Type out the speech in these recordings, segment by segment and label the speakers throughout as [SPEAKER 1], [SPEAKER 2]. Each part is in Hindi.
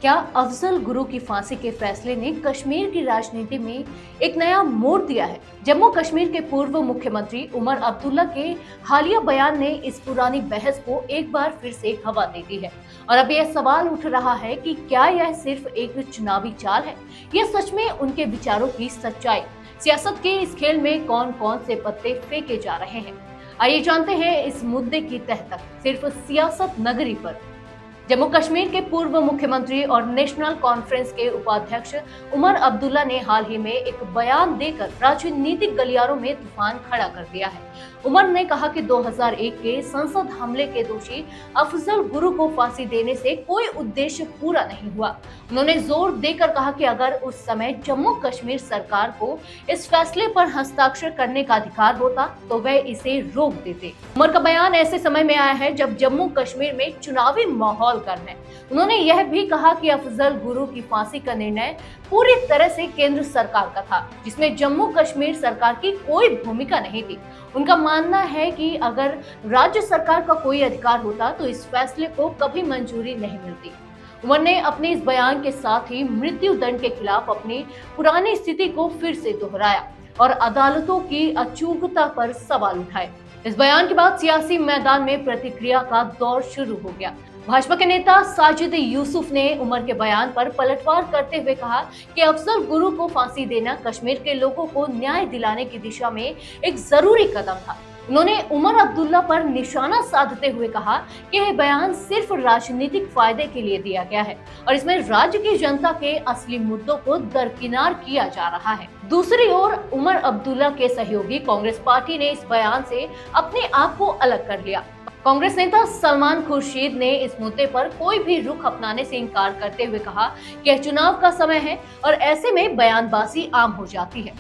[SPEAKER 1] क्या अफजल गुरु की फांसी के फैसले ने कश्मीर की राजनीति में एक नया मोड़ दिया है? जम्मू कश्मीर के पूर्व मुख्यमंत्री उमर अब्दुल्ला के हालिया बयान ने इस पुरानी बहस को एक बार फिर से हवा दे दी है और अब यह सवाल उठ रहा है कि क्या यह सिर्फ एक चुनावी चाल है या सच में उनके विचारों की सच्चाई। सियासत के इस खेल में कौन कौन से पत्ते फेंके जा रहे हैं, आइए जानते हैं इस मुद्दे की तह तक सिर्फ सियासत नगरी पर। जम्मू कश्मीर के पूर्व मुख्यमंत्री और नेशनल कॉन्फ्रेंस के उपाध्यक्ष उमर अब्दुल्ला ने हाल ही में एक बयान देकर राजनीतिक गलियारों में तूफान खड़ा कर दिया है। उमर ने कहा कि 2001 के संसद हमले के दोषी अफजल गुरु को फांसी देने से कोई उद्देश्य पूरा नहीं हुआ। उन्होंने जोर देकर कहा कि अगर उस समय जम्मू कश्मीर सरकार को इस फैसले पर हस्ताक्षर करने का अधिकार होता तो वह इसे रोक देते। उमर का बयान ऐसे समय में आया है जब जम्मू कश्मीर में चुनावी माहौल गर्म है। उन्होंने यह भी कहा कि अफजल गुरु की फांसी का निर्णय पूरी तरह से केंद्र सरकार का था, जिसमें जम्मू कश्मीर सरकार की कोई भूमिका नहीं थी। उनका मानना है कि अगर राज्य सरकार का कोई अधिकार होता तो इस फैसले को कभी मंजूरी नहीं मिलती। उमर ने अपने इस बयान के साथ ही मृत्यु दंड के खिलाफ अपनी पुरानी स्थिति को फिर से दोहराया और अदालतों की अचूकता पर सवाल उठाए। इस बयान के बाद सियासी मैदान में प्रतिक्रिया का दौर शुरू हो गया। भाजपा के नेता साजिद यूसुफ ने उमर के बयान पर पलटवार करते हुए कहा कि अफजल गुरु को फांसी देना कश्मीर के लोगों को न्याय दिलाने की दिशा में एक जरूरी कदम था। उन्होंने उमर अब्दुल्ला पर निशाना साधते हुए कहा कि यह बयान सिर्फ राजनीतिक फायदे के लिए दिया गया है और इसमें राज्य की जनता के असली मुद्दों को दरकिनार किया जा रहा है। दूसरी ओर उमर अब्दुल्ला के सहयोगी कांग्रेस पार्टी ने इस बयान से अपने आप को अलग कर लिया। कांग्रेस नेता सलमान खुर्शीद ने इस मुद्दे पर कोई भी रुख अपनाने से इनकार करते हुए कहा कि यह चुनाव का समय है और ऐसे में बयानबाजी आम हो जाती है।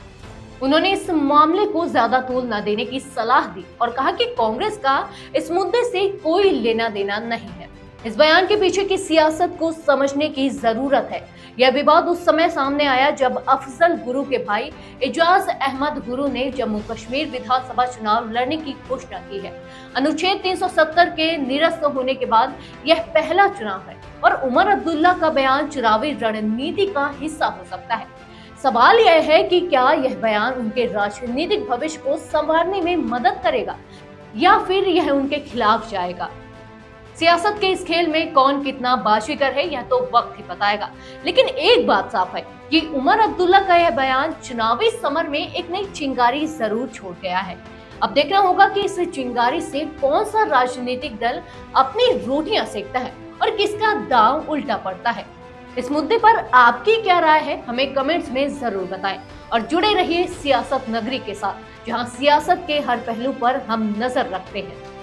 [SPEAKER 1] उन्होंने इस मामले को ज्यादा तूल न देने की सलाह दी और कहा कि कांग्रेस का इस मुद्दे से कोई लेना देना नहीं है। इस बयान के पीछे की सियासत को समझने की जरूरत है। यह विवाद उस समय सामने आया जब अफजल गुरु के भाई एजाज अहमद गुरु ने जम्मू कश्मीर विधानसभा चुनाव लड़ने की घोषणा की है। अनुच्छेद 370 के निरस्त होने के बाद यह पहला चुनाव है और उमर अब्दुल्ला का बयान चुनावी रणनीति का हिस्सा हो सकता है। सवाल यह है कि क्या यह बयान उनके राजनीतिक भविष्य को संवारने में मदद करेगा या फिर यह उनके खिलाफ जाएगा। सियासत के इस खेल में कौन कितना बाजीगर है यह तो वक्त ही बताएगा, लेकिन एक बात साफ है कि उमर अब्दुल्ला का यह बयान चुनावी समर में एक नई चिंगारी जरूर छोड़ गया है। अब देखना होगा कि इस चिंगारी से कौन सा राजनीतिक दल अपनी रोटियां सेकता है और किसका दांव उल्टा पड़ता है। इस मुद्दे पर आपकी क्या राय है, हमें कमेंट्स में जरूर बताएं और जुड़े रहिए सियासत नगरी के साथ, जहां सियासत के हर पहलू पर हम नजर रखते हैं।